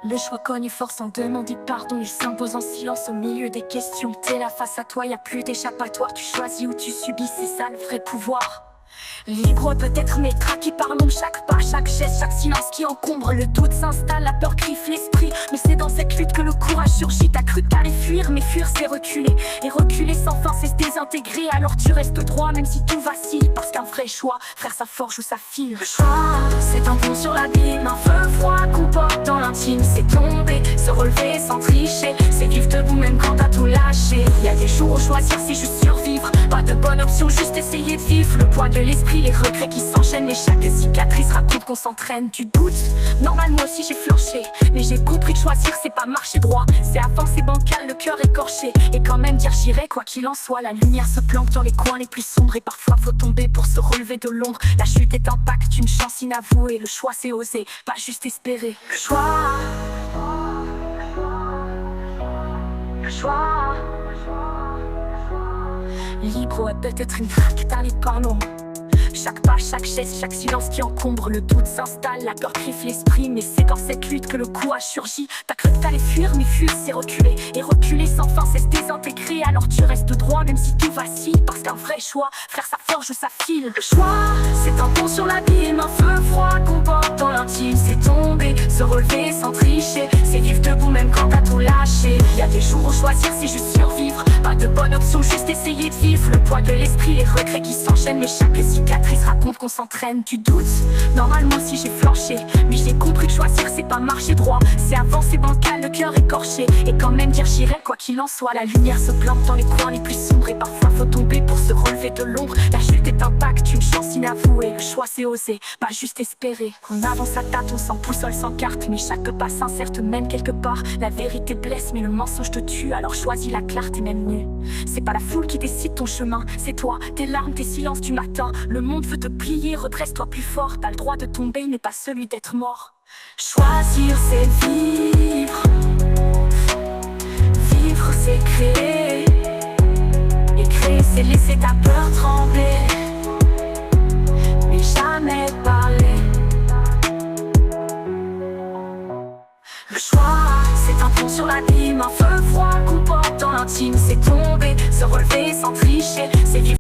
Le choix cogne fort sans demander pardon. Il s'impose en silence au milieu des questions. T'es là face à toi, y a plus d'échappatoire. Tu choisis ou tu subis, c'est ça le vrai pouvoir. Libre peut-être mais traqué par l'ombre. Chaque pas, chaque geste, chaque silence qui encombre. Le doute s'installe, la peur griffe l'esprit. Mais c'est dans cette lutte que le courage surgit. T'as cru que t'allais fuir, mais fuir c'est reculer. Et reculer sans fin c'est se désintégrer. Alors tu restes droit même si tout vacille. Parce qu'un vrai choix, frère ça forge ou ça file. Le choix, c'est un pont sur l'abîme. Un feu froid qu'on porte dans l'intime. C'est tomber, se relever sans tricher. C'est vivre debout même quand t'as tout lâché. Y a des jours où choisir c'est juste survivre. Pas de bonne option, juste essayer de vivre. Le poids de l'esprit, les regrets qui s'enchaînent. Et chaque cicatrice raconte qu'on s'entraîne. Tu doutes, normal moi aussi j'ai flanché. Mais j'ai compris que choisir c'est pas marcher droit. C'est avancer bancal, le cœur écorché. Et quand même dire j'irai quoi qu'il en soit. La lumière se planque dans les coins les plus sombres. Et parfois faut tomber pour se relever de l'ombre. La chute est un pacte, une chance inavouée. Le choix c'est oser, pas juste espérer. Le choix, le choix. Libre est peut-être une traque dans les panneaux. Chaque pas, chaque geste, chaque silence qui encombre. Le doute s'installe, la peur griffe l'esprit. Mais c'est dans cette lutte que le courage surgit. T'as cru que t'allais fuir, mais fuir c'est reculer. Et reculer sans fin c'est se désintégrer. Alors tu restes droit même si tout vacille. Parce qu'un vrai choix, frère ça forge ou ça file. Le choix, c'est un pont sur l'abîme. Un feu froid qu'on porte dans l'intime. C'est tomber, se relever sans tricher. C'est vivre debout même quand t'as tout lâché. Y a des jours où choisir c'est juste survivre. Pas de bonne option, juste essayer de vivre. Le poids de l'esprit, les regrets qui s'enchaînent. Mais chaque cicatrice raconte qu'on s'entraîne. Tu doutes, normalement si j'ai flanché. Mais j'ai compris que choisir c'est pas marcher droit. C'est avancer bancal, le cœur écorché. Et quand même dire j'irai quoi qu'il en soit. La lumière se plante dans les coins les plus sombres. Et parfois faut tomber pour se relever de l'ombre. La chute est un pacte, une chance inavouée. Le choix c'est oser, pas juste espérer. On avance à tâtons, sans boussole, sans carte. Mais chaque pas sincère te mène quelque part. La vérité blesse mais le mensonge te tue. Alors choisis la clarté même nue. C'est pas la foule qui décide ton chemin. C'est toi, tes larmes, tes silences du matin. Le monde veut te plier, redresse-toi plus fort. T'as le droit de tomber mais pas celui d'être mort. Choisir c'est vivre. Vivre c'est créer. Et créer c'est laisser ta peur trembler. Mais jamais parler. Le choix, c'est un pont sur l'abîme. Un feu froid qu'on porte dans l'intime. C'est tomber, se relever sans tricher. C'est vivre